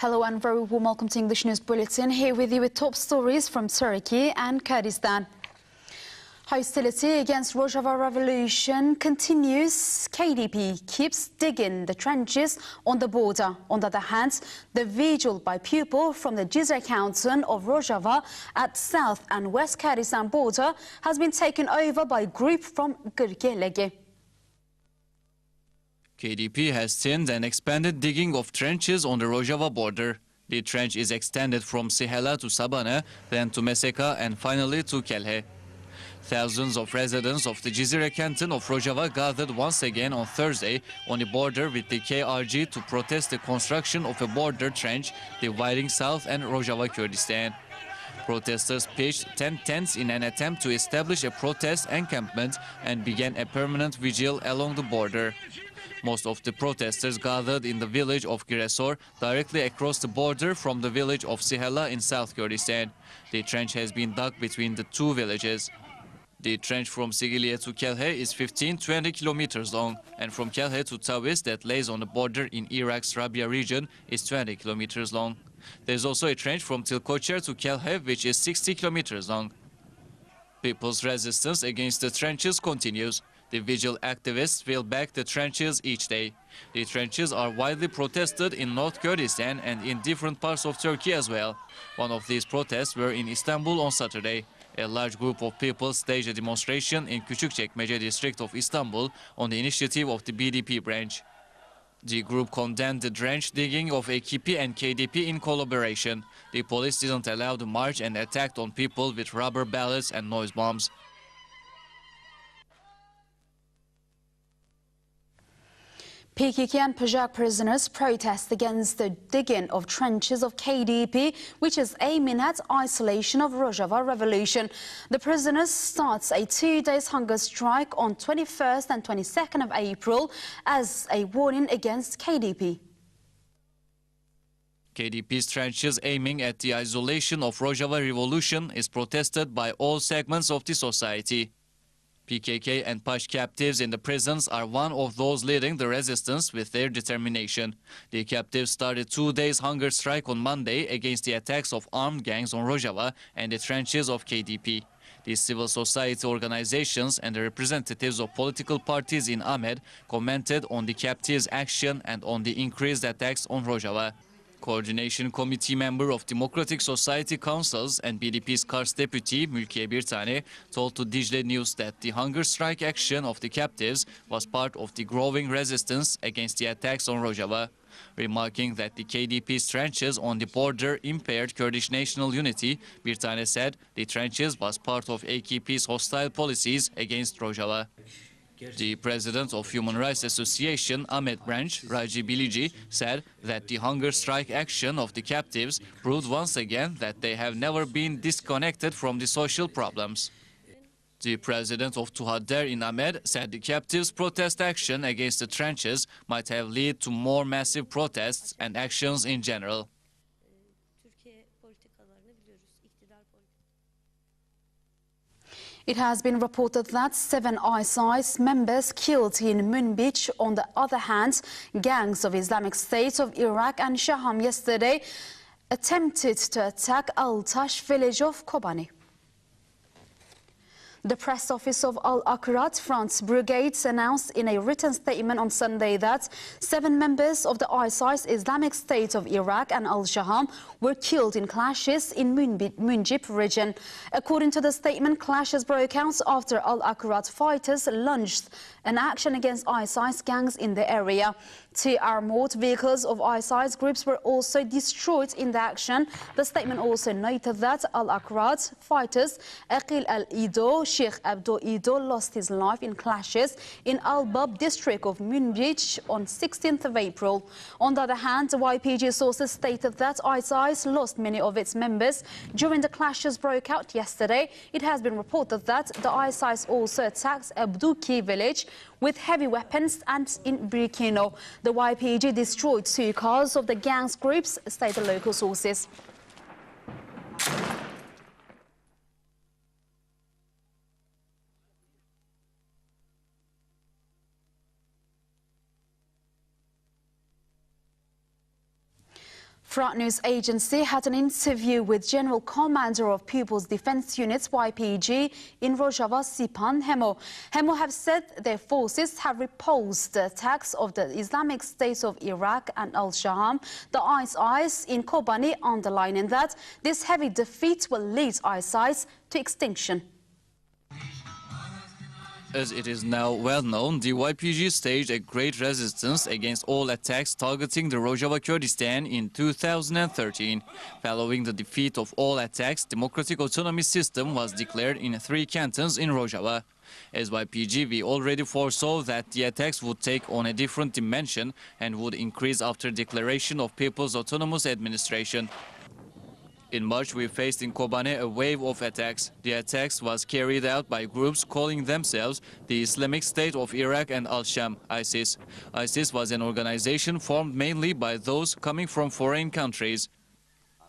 Hello and very warm welcome to English News Bulletin. Here with you with top stories from Turkey and Kurdistan. Hostility against Rojava revolution continues. KDP keeps digging the trenches on the border. On the other hand, the vigil by people from the Cizre canton of Rojava at South and West Kurdistan border has been taken over by a group from Gürgelege. KDP has thinned and expanded digging of trenches on the Rojava border. The trench is extended from Sihela to Sabane, then to Meseka and finally to Kelhe. Thousands of residents of the Cizre canton of Rojava gathered once again on Thursday on the border with the KRG to protest the construction of a border trench dividing South and Rojava Kurdistan. Protesters pitched 10 tents in an attempt to establish a protest encampment and began a permanent vigil along the border. Most of the protesters gathered in the village of Giresor, directly across the border from the village of Sihela in South Kurdistan. The trench has been dug between the two villages. The trench from Sigiliye to Kelhe is 15-20 kilometers long, and from Kelhe to Tawiz, that lays on the border in Iraq's Rabia region, is 20 kilometers long. There's also a trench from Tilkocher to Kelhe, which is 60 kilometers long. People's resistance against the trenches continues. The vigil activists fill back the trenches each day. The trenches are widely protested in North Kurdistan and in different parts of Turkey as well. One of these protests were in Istanbul on Saturday. A large group of people staged a demonstration in Küçükçekmece district of Istanbul on the initiative of the BDP branch. The group condemned the trench digging of AKP and KDP in collaboration. The police didn't allow the march and attacked on people with rubber bullets and noise bombs. PKK and PJAK prisoners protest against the digging of trenches of KDP, which is aiming at isolation of Rojava revolution. The prisoners start a 2-day hunger strike on 21st and 22nd of April as a warning against KDP. KDP's trenches aiming at the isolation of Rojava revolution is protested by all segments of the society. PKK and PASH captives in the prisons are one of those leading the resistance with their determination. The captives started 2 days hunger strike on Monday against the attacks of armed gangs on Rojava and the trenches of KDP. The civil society organizations and the representatives of political parties in Ahmed commented on the captives' action and on the increased attacks on Rojava. Coordination Committee member of Democratic Society Councils and BDP's Kars deputy Mülkiye Birtane told to Dicle News that the hunger strike action of the captives was part of the growing resistance against the attacks on Rojava. Remarking that the KDP's trenches on the border impaired Kurdish national unity, Birtane said the trenches was part of AKP's hostile policies against Rojava. The president of Human Rights Association, Ahmed Branch, Raji Bilici, said that the hunger strike action of the captives proved once again that they have never been disconnected from the social problems. The president of Tuhadder in Ahmed said the captives' protest action against the trenches might have led to more massive protests and actions in general. It has been reported that 7 ISIS members killed in Munbij. On the other hand, gangs of Islamic State of Iraq and Shaham yesterday attempted to attack Al-Tash village of Kobani. The press office of Al-Aqrat Front Brigades announced in a written statement on Sunday that 7 members of the ISIS Islamic State of Iraq and Al-Shaham were killed in clashes in Munjib region. According to the statement, clashes broke out after Al-Aqrat fighters launched an action against ISIS gangs in the area. 2 armored vehicles of ISIS groups were also destroyed in the action. The statement also noted that Al-Aqrat fighters Aqil al-Ido, Sheikh Abdo Ido, lost his life in clashes in Al-Bab district of Munbij on 16th of April. On the other hand, YPG sources stated that ISIS lost many of its members during the clashes broke out yesterday. It has been reported that the ISIS also attacked Abduki village with heavy weapons and in Birkino. The YPG destroyed 2 cars of the gangs groups, state the local sources. Front's news agency had an interview with General Commander of People's Defense Units YPG in Rojava, Sipan Hemo. Hemo have said their forces have repulsed the attacks of the Islamic State of Iraq and Al-Shaham. The ISIS in Kobani underlining that this heavy defeat will lead ISIS to extinction. As it is now well known, the YPG staged a great resistance against all attacks targeting the Rojava Kurdistan in 2013. Following the defeat of all attacks, Democratic Autonomy System was declared in 3 cantons in Rojava. As YPG, we already foresaw that the attacks would take on a different dimension and would increase after declaration of People's Autonomous Administration. In March, we faced in Kobane a wave of attacks. The attacks was carried out by groups calling themselves the Islamic State of Iraq and Al-Sham, ISIS. ISIS was an organization formed mainly by those coming from foreign countries.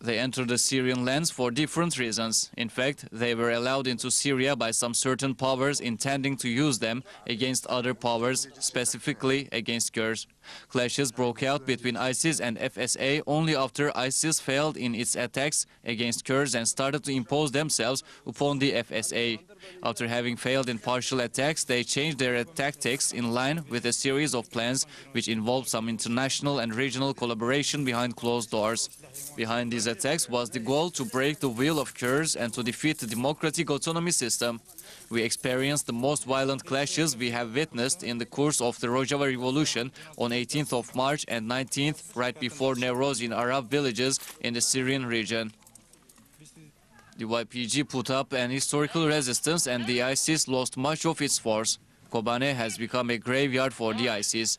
They entered the Syrian lands for different reasons. In fact, they were allowed into Syria by some certain powers intending to use them against other powers, specifically against Kurds. Clashes broke out between ISIS and FSA only after ISIS failed in its attacks against Kurds and started to impose themselves upon the FSA. After having failed in partial attacks, they changed their tactics in line with a series of plans which involved some international and regional collaboration behind closed doors. Behind these attacks was the goal to break the will of Kurds and to defeat the Democratic Autonomy System. We experienced the most violent clashes we have witnessed in the course of the Rojava Revolution on 18th of March and 19th, right before Newroz, in Arab villages in the Syrian region. The YPG put up an historical resistance and the ISIS lost much of its force. Kobane has become a graveyard for the ISIS.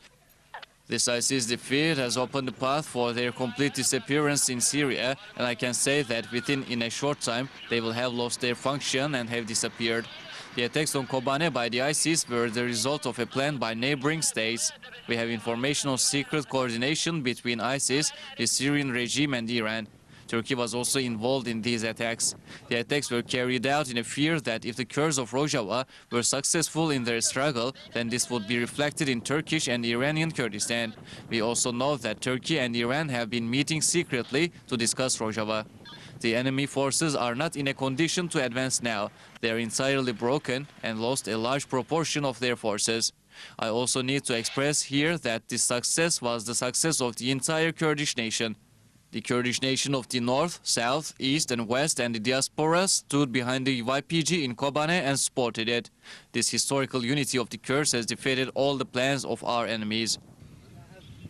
This ISIS defeat has opened the path for their complete disappearance in Syria, and I can say that in a short time they will have lost their function and have disappeared. The attacks on Kobane by the ISIS were the result of a plan by neighboring states. We have information on secret coordination between ISIS, the Syrian regime and Iran. Turkey was also involved in these attacks. The attacks were carried out in a fear that if the Kurds of Rojava were successful in their struggle, then this would be reflected in Turkish and Iranian Kurdistan. We also know that Turkey and Iran have been meeting secretly to discuss Rojava. The enemy forces are not in a condition to advance now. They are entirely broken and lost a large proportion of their forces. I also need to express here that this success was the success of the entire Kurdish nation. The Kurdish nation of the north, south, east and west and the diaspora stood behind the YPG in Kobane and supported it. This historical unity of the Kurds has defeated all the plans of our enemies.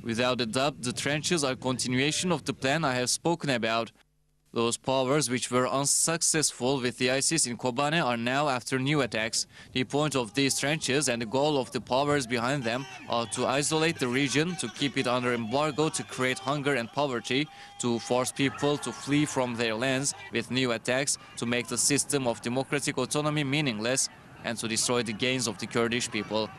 Without a doubt, the trenches are a continuation of the plan I have spoken about. Those powers which were unsuccessful with the ISIS in Kobane are now after new attacks. The point of these trenches and the goal of the powers behind them are to isolate the region, to keep it under embargo, to create hunger and poverty, to force people to flee from their lands with new attacks, to make the system of democratic autonomy meaningless, and to destroy the gains of the Kurdish people.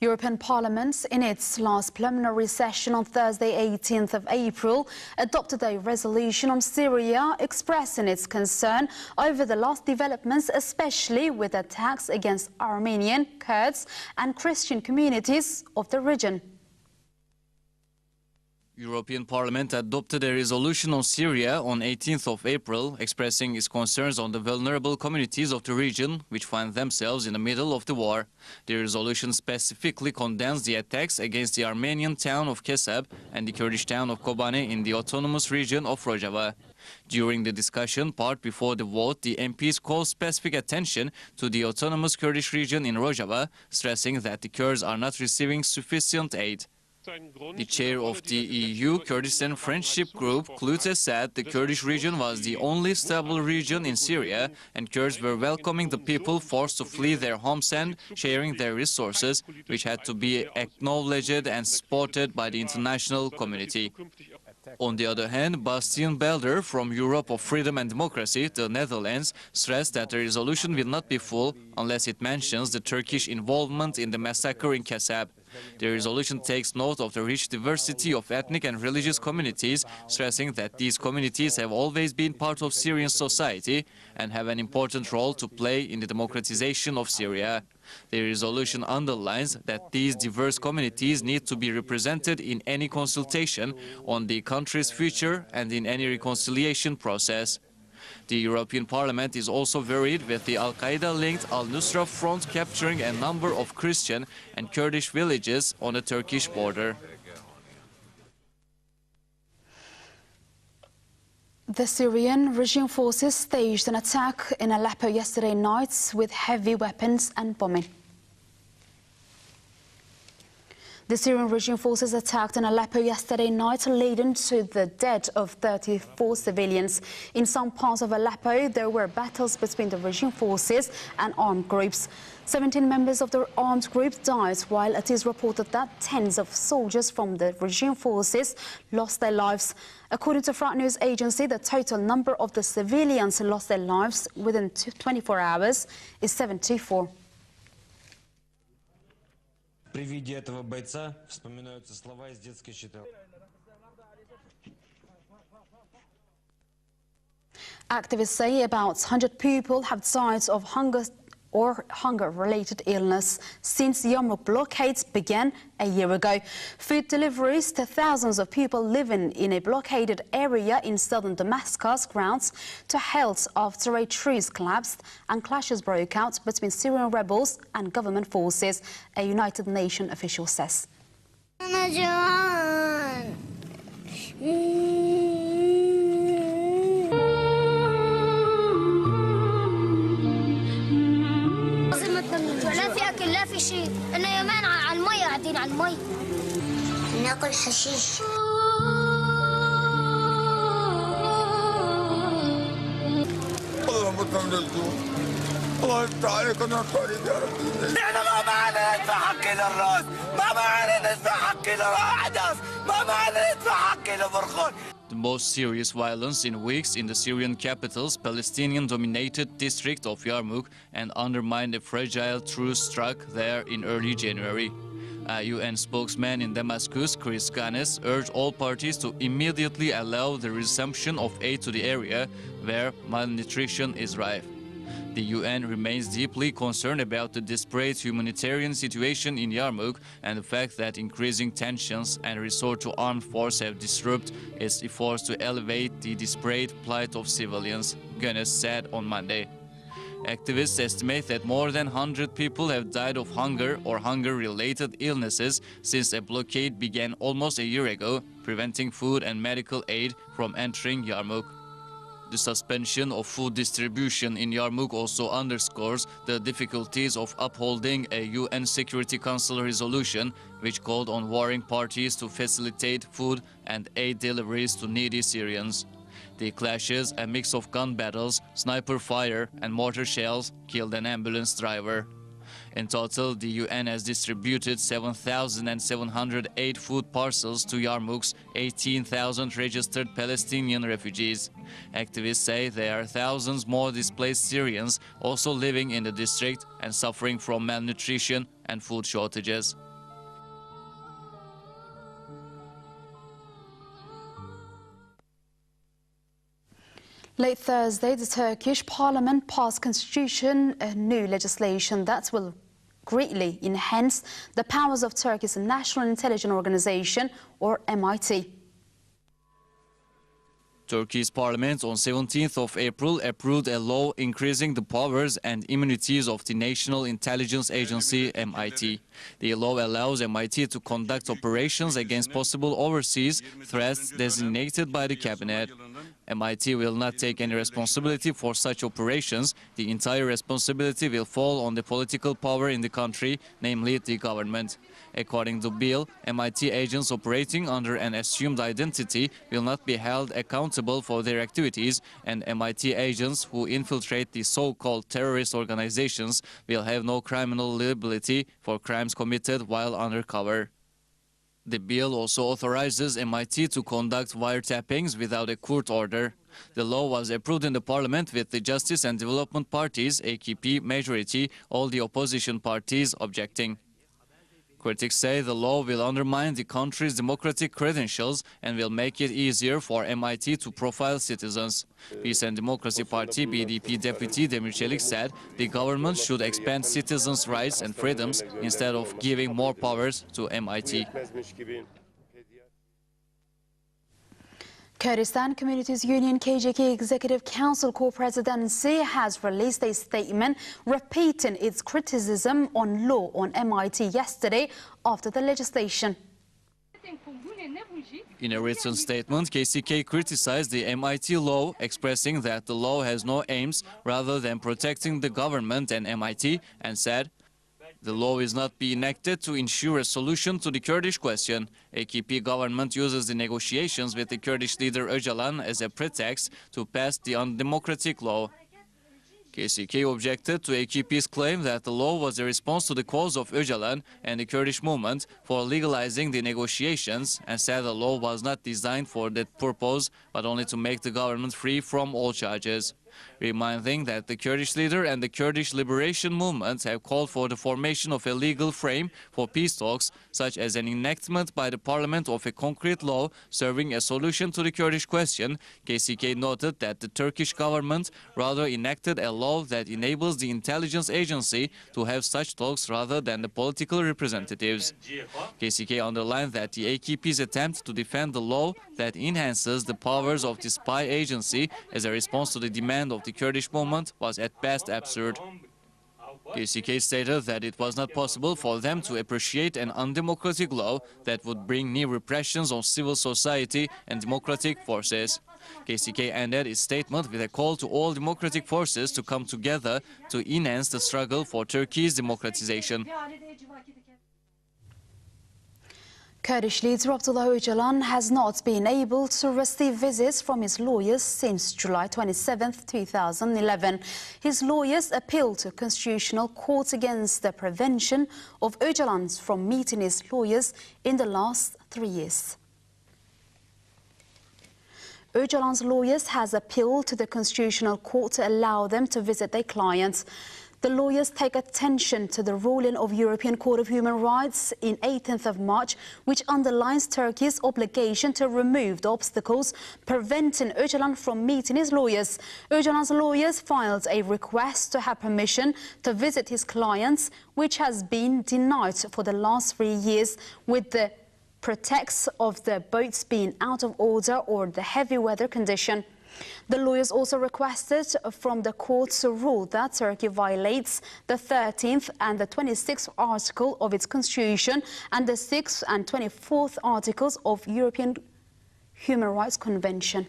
European Parliament, in its last plenary session on Thursday, 18th of April, adopted a resolution on Syria expressing its concern over the last developments, especially with attacks against Armenian, Kurds and Christian communities of the region. European Parliament adopted a resolution on Syria on 18th of April, expressing its concerns on the vulnerable communities of the region, which find themselves in the middle of the war. The resolution specifically condemns the attacks against the Armenian town of Kesab and the Kurdish town of Kobane in the autonomous region of Rojava. During the discussion part before the vote, the MPs called specific attention to the autonomous Kurdish region in Rojava, stressing that the Kurds are not receiving sufficient aid. The chair of the EU Kurdistan Friendship Group, Klute, said the Kurdish region was the only stable region in Syria and Kurds were welcoming the people forced to flee their homes and sharing their resources, which had to be acknowledged and supported by the international community. On the other hand, Bastiaan Belder from Europe of Freedom and Democracy, the Netherlands, stressed that the resolution will not be full unless it mentions the Turkish involvement in the massacre in Kesab. The resolution takes note of the rich diversity of ethnic and religious communities, stressing that these communities have always been part of Syrian society and have an important role to play in the democratization of Syria. The resolution underlines that these diverse communities need to be represented in any consultation on the country's future and in any reconciliation process. The European Parliament is also worried with the Al-Qaeda-linked Al-Nusra Front capturing a number of Christian and Kurdish villages on the Turkish border. The Syrian regime forces staged an attack in Aleppo yesterday night with heavy weapons and bombing. The Syrian regime forces attacked in Aleppo yesterday night, leading to the death of 34 civilians. In some parts of Aleppo, there were battles between the regime forces and armed groups. 17 members of the armed group died, while it is reported that tens of soldiers from the regime forces lost their lives. According to France News Agency, the total number of the civilians who lost their lives within 24 hours is 74. При виде этого бойца вспоминаются слова из детской читалки. Activists say about 100 people have died of hunger or hunger-related illness since the Yarmouk blockade began a year ago. Food deliveries to thousands of people living in a blockaded area in southern Damascus grounds to halt after a truce collapsed and clashes broke out between Syrian rebels and government forces, a United Nations official says. لا في اكل لا في شيء، انا يومين على المي قاعدين على المي ناكل حشيش. والله متنا من الجوع، الله يفتح عليك انا الطريق يا رب. نحن ما معنا ندفع حقي للراس، ما معنا ندفع حقي للحدث، ما معنا ندفع حقي لبرخون. The most serious violence in weeks in the Syrian capital's Palestinian-dominated district of Yarmouk and undermined a fragile truce struck there in early January. A UN spokesman in Damascus, Chris Ganes, urged all parties to immediately allow the resumption of aid to the area where malnutrition is rife. The UN remains deeply concerned about the desperate humanitarian situation in Yarmouk and the fact that increasing tensions and resort to armed force have disrupted its efforts to elevate the desperate plight of civilians, Ganes said on Monday. Activists estimate that more than 100 people have died of hunger or hunger-related illnesses since a blockade began almost a year ago, preventing food and medical aid from entering Yarmouk. The suspension of food distribution in Yarmouk also underscores the difficulties of upholding a UN Security Council resolution which called on warring parties to facilitate food and aid deliveries to needy Syrians. The clashes, a mix of gun battles, sniper fire and mortar shells, killed an ambulance driver. In total, the UN has distributed 7,708 food parcels to Yarmouk's 18,000 registered Palestinian refugees. Activists say there are thousands more displaced Syrians also living in the district and suffering from malnutrition and food shortages. Late Thursday, the Turkish parliament passed constitution, a new legislation that will greatly enhance the powers of Turkey's National Intelligence Organization, or MIT. Turkey's parliament on 17th of April approved a law increasing the powers and immunities of the National Intelligence Agency, MIT. The law allows MIT to conduct operations against possible overseas threats designated by the cabinet. MIT will not take any responsibility for such operations. The entire responsibility will fall on the political power in the country, namely the government. According to the bill, MIT agents operating under an assumed identity will not be held accountable for their activities, and MIT agents who infiltrate the so-called terrorist organizations will have no criminal liability for crimes committed while undercover. The bill also authorizes MIT to conduct wiretappings without a court order. The law was approved in the parliament with the Justice and Development Parties, AKP, majority, all the opposition parties objecting. Critics say the law will undermine the country's democratic credentials and will make it easier for MIT to profile citizens. Peace and Democracy Party BDP Deputy Demir Çelik said the government should expand citizens' rights and freedoms instead of giving more powers to MIT. Kurdistan Communities Union KJK Executive Council Co-Presidency has released a statement repeating its criticism on law on MIT yesterday after the legislation. In a written statement, KCK criticized the MIT law, expressing that the law has no aims rather than protecting the government and MIT, and said, "The law is not being enacted to ensure a solution to the Kurdish question. AKP government uses the negotiations with the Kurdish leader Öcalan as a pretext to pass the undemocratic law." KCK objected to AKP's claim that the law was a response to the calls of Öcalan and the Kurdish movement for legalizing the negotiations, and said the law was not designed for that purpose, but only to make the government free from all charges. Reminding that the Kurdish leader and the Kurdish Liberation Movement have called for the formation of a legal frame for peace talks, such as an enactment by the parliament of a concrete law serving a solution to the Kurdish question, KCK noted that the Turkish government rather enacted a law that enables the intelligence agency to have such talks rather than the political representatives. KCK underlined that the AKP's attempt to defend the law that enhances the powers of the spy agency as a response to the demand of the Kurdish movement was at best absurd. KCK stated that it was not possible for them to appreciate an undemocratic law that would bring new repressions on civil society and democratic forces. KCK ended its statement with a call to all democratic forces to come together to enhance the struggle for Turkey's democratization. Kurdish leader Abdullah Öcalan has not been able to receive visits from his lawyers since July 27, 2011. His lawyers appealed to Constitutional Court against the prevention of Öcalan from meeting his lawyers in the last 3 years. Öcalan's lawyers has appealed to the Constitutional Court to allow them to visit their clients. The lawyers take attention to the ruling of European Court of Human Rights in 18th of March, which underlines Turkey's obligation to remove the obstacles preventing Öcalan from meeting his lawyers. Öcalan's lawyers filed a request to have permission to visit his clients, which has been denied for the last 3 years, with the pretext of the boats being out of order or the heavy weather condition. The lawyers also requested from the court to rule that Turkey violates the 13th and the 26th article of its constitution and the 6th and 24th articles of European Human Rights Convention.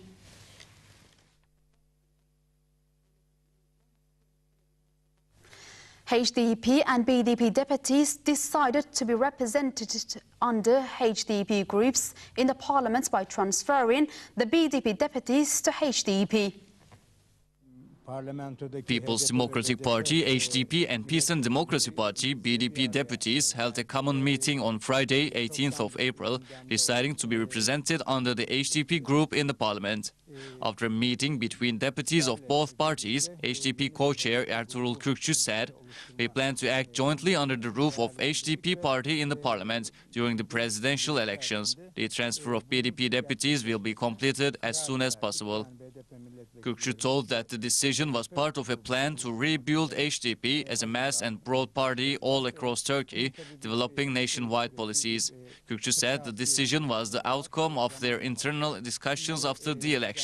HDP and BDP deputies decided to be represented under HDP groups in the parliament by transferring the BDP deputies to HDP. People's Democratic Party, HDP, and Peace and Democracy Party, BDP deputies held a common meeting on Friday, 18th of April, deciding to be represented under the HDP group in the parliament. After a meeting between deputies of both parties, HDP co-chair Ertuğrul Kürkçü said, "We plan to act jointly under the roof of HDP party in the parliament during the presidential elections. The transfer of BDP deputies will be completed as soon as possible." Kürkçü told that the decision was part of a plan to rebuild HDP as a mass and broad party all across Turkey, developing nationwide policies. Kürkçü said the decision was the outcome of their internal discussions after the elections.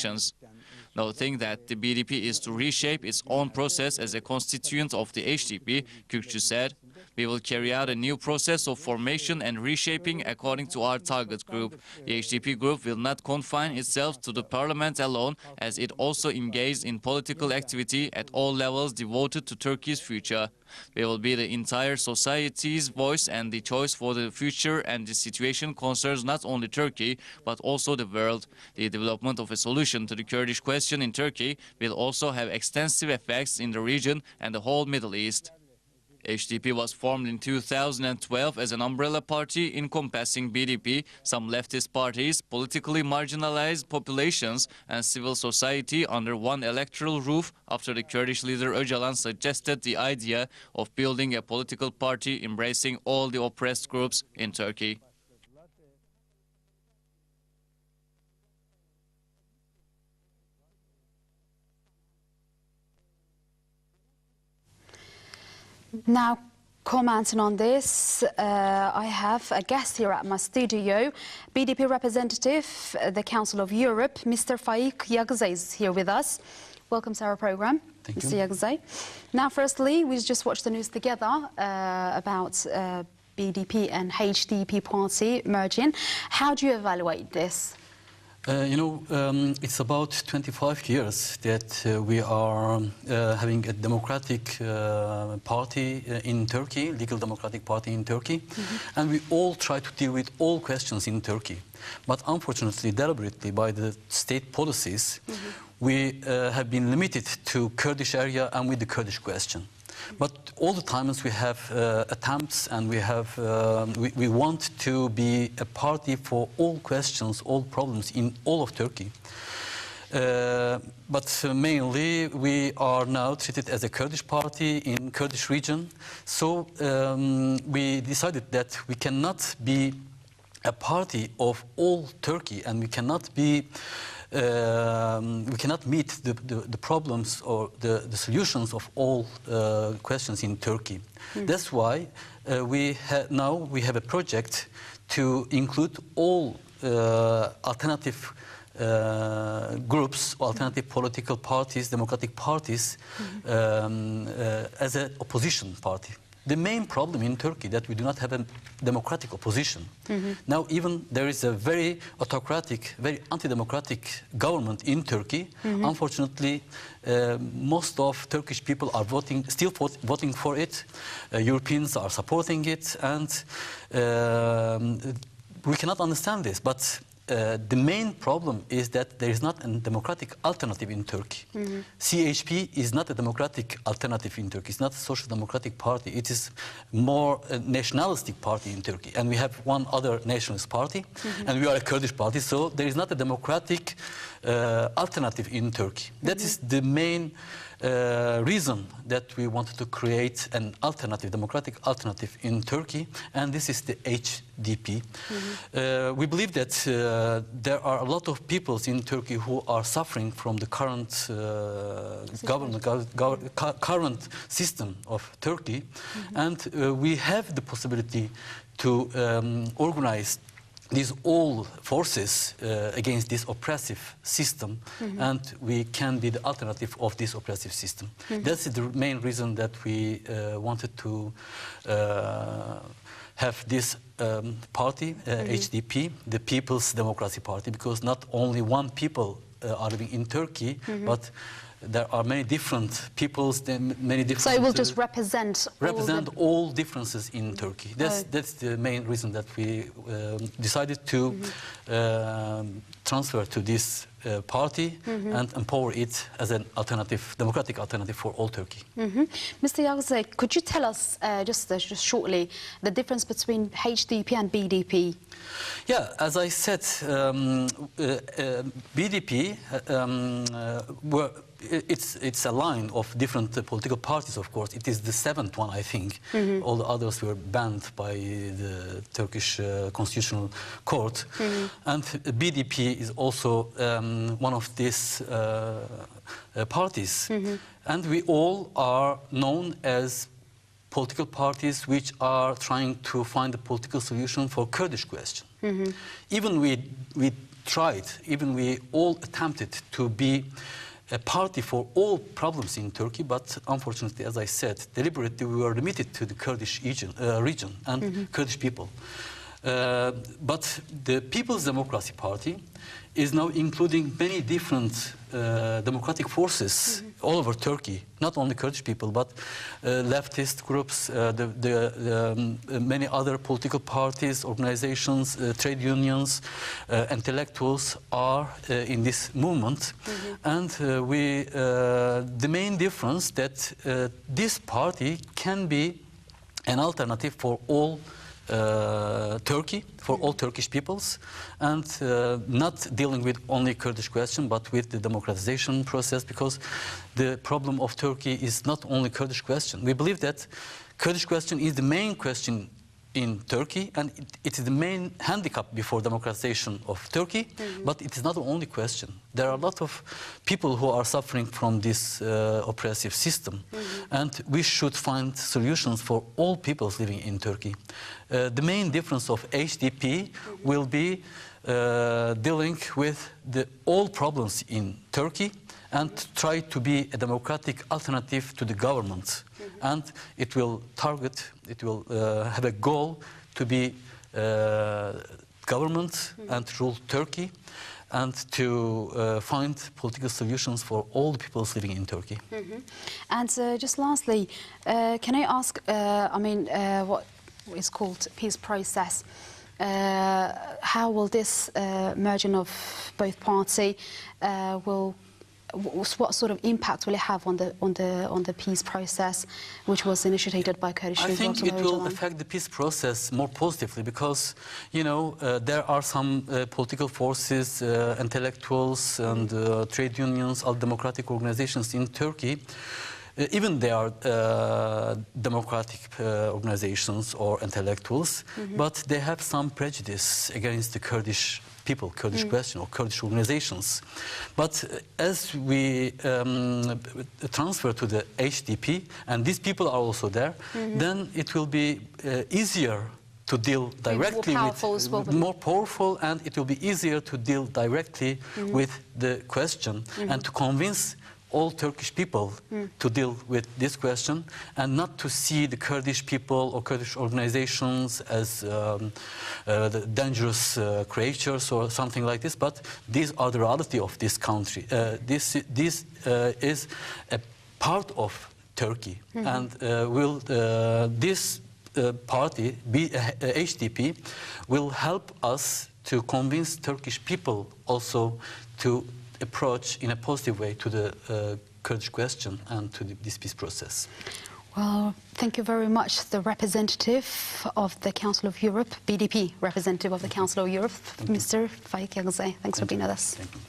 Noting that the BDP is to reshape its own process as a constituent of the HDP, Kürkçü said, "We will carry out a new process of formation and reshaping according to our target group. The HDP group will not confine itself to the parliament alone, as it also engaged in political activity at all levels devoted to Turkey's future. We will be the entire society's voice and the choice for the future, and the situation concerns not only Turkey, but also the world. The development of a solution to the Kurdish question in Turkey will also have extensive effects in the region and the whole Middle East." HDP was formed in 2012 as an umbrella party encompassing BDP, some leftist parties, politically marginalized populations and civil society under one electoral roof after the Kurdish leader Öcalan suggested the idea of building a political party embracing all the oppressed groups in Turkey. Now, commenting on this, I have a guest here at my studio, BDP representative, the Council of Europe, Mr. Faik Yagzai is here with us. Welcome to our program, Thank Mr. you. Yagzai. Now, firstly, we just watched the news together about BDP and HDP party merging. How do you evaluate this? It's about 25 years that we are having a democratic party in Turkey, legal democratic party in Turkey, and we all try to deal with all questions in Turkey. But unfortunately, deliberately by the state policies, we have been limited to Kurdish area and with the Kurdish question. But all the times we have attempts and we want to be a party for all questions, all problems in all of Turkey. But mainly we are now treated as a Kurdish party in Kurdish region. So we decided that we cannot be a party of all Turkey and we cannot be we cannot meet the problems or the solutions of all questions in Turkey. That's why now we have a project to include all alternative groups, alternative political parties, democratic parties as an opposition party. The main problem in Turkey that we do not have a democratic opposition. Now even there is a very autocratic, very anti-democratic government in Turkey. Unfortunately, most of Turkish people are still voting for it. Europeans are supporting it, and we cannot understand this. But the main problem is that there is not a democratic alternative in Turkey. CHP is not a democratic alternative in Turkey. It's not a social democratic party. It is more a nationalistic party in Turkey. And we have one other nationalist party, and we are a Kurdish party. So there is not a democratic alternative in Turkey. That is the main reason that we wanted to create an alternative, democratic alternative in Turkey, and this is the HDP. We believe that there are a lot of peoples in Turkey who are suffering from the current current system of Turkey, and we have the possibility to organize these all forces against this oppressive system, and we can be the alternative of this oppressive system. That's the main reason that we wanted to have this party, HDP, the People's Democracy Party, because not only one people are living in Turkey, but there are many different peoples, many different... So it will just represent all differences in Turkey. That's the main reason that we decided to transfer to this party and empower it as an alternative, democratic alternative for all Turkey. Mr. Yagzai, could you tell us just shortly the difference between HDP and BDP? Yeah, as I said, BDP it's a line of different political parties, of course. It is the seventh one, I think. All the others were banned by the Turkish Constitutional Court. And BDP is also one of these parties. And we all are known as political parties which are trying to find a political solution for Kurdish question. Even we tried, even we all attempted to be a party for all problems in Turkey, but unfortunately, as I said, deliberately we were limited to the Kurdish region and Kurdish people. But the People's Democracy Party is now including many different democratic forces all over Turkey, not only Kurdish people, but leftist groups, many other political parties, organizations, trade unions, intellectuals are in this movement. And the main difference that this party can be an alternative for all Turkey, for all Turkish peoples, and not dealing with only Kurdish question, but with the democratization process, because the problem of Turkey is not only Kurdish question. We believe that Kurdish question is the main question in Turkey, and it is the main handicap before democratization of Turkey, but it is not the only question. There are a lot of people who are suffering from this oppressive system, and we should find solutions for all peoples living in Turkey. The main difference of HDP will be dealing with all problems in Turkey and try to be a democratic alternative to the government. And it will have a goal to be government and rule Turkey, and to find political solutions for all the peoples living in Turkey. And just lastly, can I ask, what is called peace process? How will this merging of both parties what sort of impact will it have on the peace process, which was initiated by Kurdish I think it will Öcalan? affect the peace process more positively, because there are some political forces, intellectuals, and trade unions, all democratic organizations in Turkey. Even they are democratic organizations or intellectuals, but they have some prejudice against the Kurdish people, Kurdish question, or Kurdish organizations. But as we transfer to the HDP, and these people are also there, then it will be easier to deal directly more powerful, and it will be easier to deal directly with the question and to convince all Turkish people to deal with this question, and not to see the Kurdish people or Kurdish organizations as the dangerous creatures or something like this, but these are the reality of this country. This is a part of Turkey, and this party, HDP, will help us to convince Turkish people also to approach in a positive way to the Kurdish question and to this peace process. Well, thank you very much, the representative of the Council of Europe, BDP representative of the Council of Europe, Mr. Faik Yagzai. Thanks for being with us. Thank you.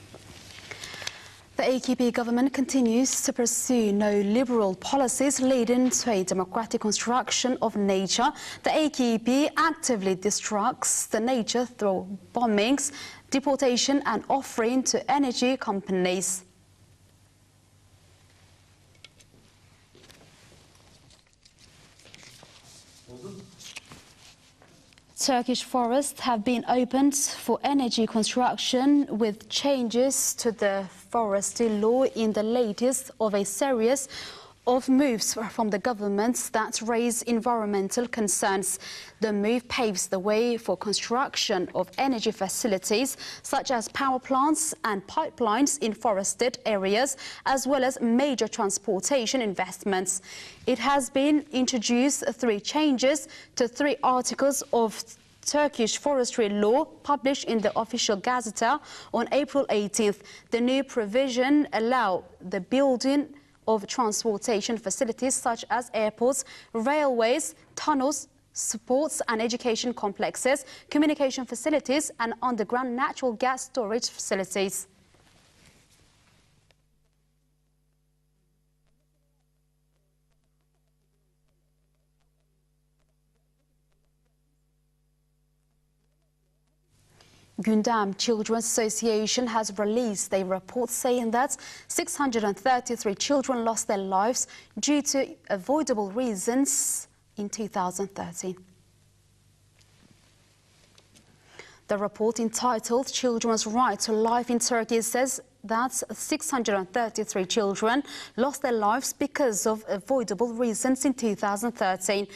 The AKP government continues to pursue neoliberal policies leading to a democratic construction of nature. The AKP actively destructs the nature through bombings, deportation and offering to energy companies. Turkish forests have been opened for energy construction with changes to the forestry law in the latest of a series of moves from the governments that raise environmental concerns. The move paves the way for construction of energy facilities such as power plants and pipelines in forested areas, as well as major transportation investments. It has been introduced through changes to 3 articles of Turkish forestry law published in the official Gazeta on April 18th. The new provision allows the building of transportation facilities such as airports, railways, tunnels, sports and education complexes, communication facilities and underground natural gas storage facilities. Gündem Children's Association has released a report saying that 633 children lost their lives due to avoidable reasons in 2013. The report, entitled Children's Right to Life in Turkey, says that 633 children lost their lives because of avoidable reasons in 2013.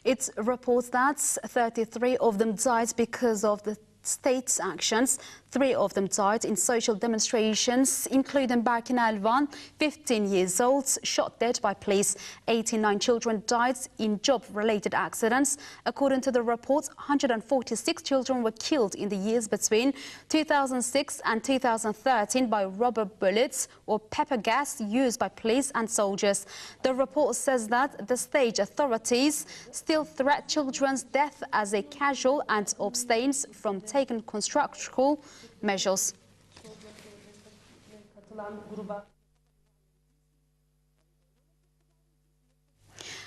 It reports that 33 of them died because of the state's actions. 3 of them died in social demonstrations, including Barkin Alvan, 15 years old, shot dead by police. 89 children died in job-related accidents. According to the report, 146 children were killed in the years between 2006 and 2013 by rubber bullets or pepper gas used by police and soldiers. The report says that the state authorities still threat children's death as a casual and abstains from taking constructional measures.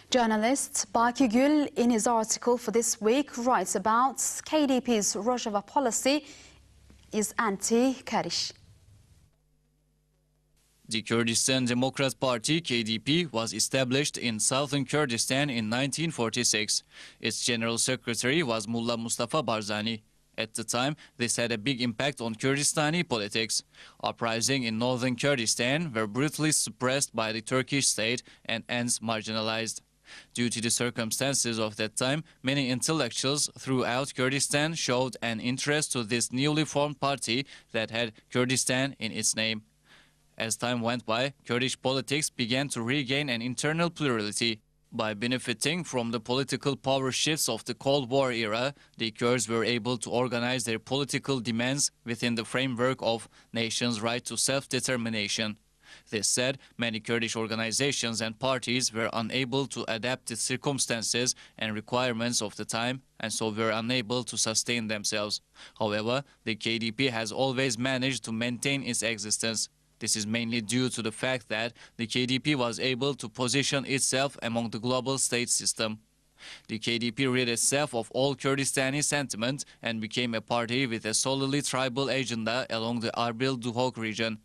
Journalist Baki Gül, in his article for this week, writes about KDP's Rojava policy is anti-Kurdish. The Kurdistan Democrat Party, KDP, was established in southern Kurdistan in 1946. Its general secretary was Mullah Mustafa Barzani. At the time, this had a big impact on Kurdistani politics. Uprisings in northern Kurdistan were brutally suppressed by the Turkish state and hence marginalized. Due to the circumstances of that time, many intellectuals throughout Kurdistan showed an interest to this newly formed party that had Kurdistan in its name. As time went by, Kurdish politics began to regain an internal plurality. By benefiting from the political power shifts of the Cold War era, the Kurds were able to organize their political demands within the framework of nations' right to self-determination. This said, many Kurdish organizations and parties were unable to adapt to circumstances and requirements of the time, and so were unable to sustain themselves. However, the KDP has always managed to maintain its existence. This is mainly due to the fact that the KDP was able to position itself among the global state system. The KDP rid itself of all Kurdistani sentiment and became a party with a solidly tribal agenda along the Arbil-Duhok region.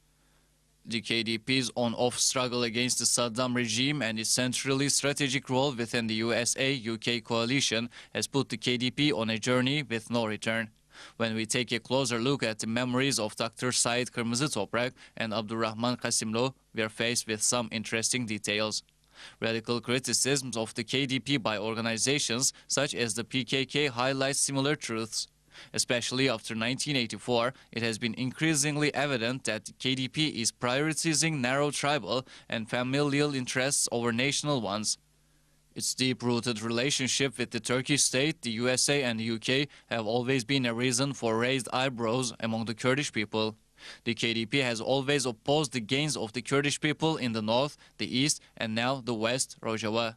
The KDP's on-off struggle against the Saddam regime and its centrally strategic role within the USA-UK coalition has put the KDP on a journey with no return. When we take a closer look at the memories of Dr. Said Kırmızıtoprak and Abdurrahman Kasimlo, we are faced with some interesting details. Radical criticisms of the KDP by organizations such as the PKK highlight similar truths. Especially after 1984, it has been increasingly evident that the KDP is prioritizing narrow tribal and familial interests over national ones. Its deep-rooted relationship with the Turkish state, the USA and the UK have always been a reason for raised eyebrows among the Kurdish people. The KDP has always opposed the gains of the Kurdish people in the north, the east and now the west, Rojava.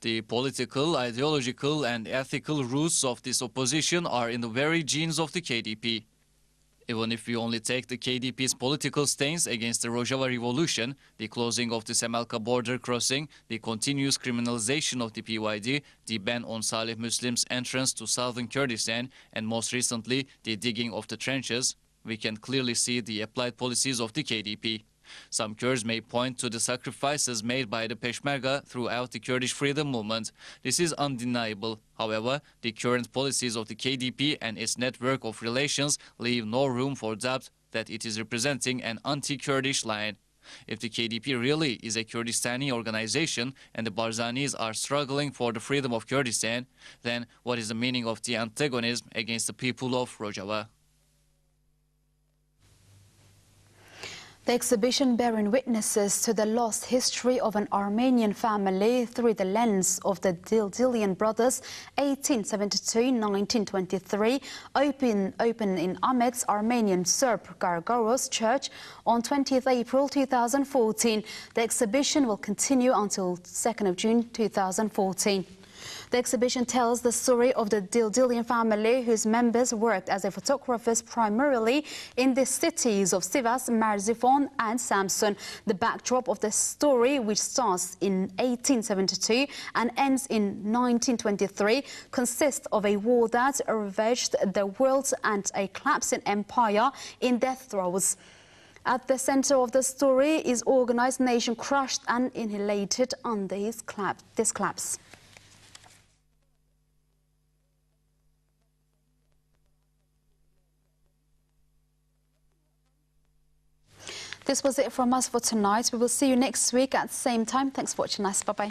The political, ideological and ethical roots of this opposition are in the very genes of the KDP. Even if we only take the KDP's political stance against the Rojava revolution, the closing of the Semelka border crossing, the continuous criminalization of the PYD, the ban on Salih Muslim's entrance to southern Kurdistan, and most recently, the digging of the trenches, we can clearly see the applied policies of the KDP. Some Kurds may point to the sacrifices made by the Peshmerga throughout the Kurdish freedom movement. This is undeniable. However, the current policies of the KDP and its network of relations leave no room for doubt that it is representing an anti-Kurdish line. If the KDP really is a Kurdistani organization and the Barzanis are struggling for the freedom of Kurdistan, then what is the meaning of the antagonism against the people of Rojava? The exhibition bearing witnesses to the lost history of an Armenian family through the lens of the Dildilian brothers 1872-1923 open in Ahmet's Armenian Serb Gargaros Church on 20th April 2014. The exhibition will continue until 2nd of June 2014. The exhibition tells the story of the Dildilian family, whose members worked as photographers primarily in the cities of Sivas, Merzifon and Samsun. The backdrop of the story, which starts in 1872 and ends in 1923, consists of a war that ravaged the world and a collapsing empire in death throes. At the center of the story is organized nation crushed and annihilated under this collapse. This was it from us for tonight. We will see you next week at the same time. Thanks for watching us. Bye-bye.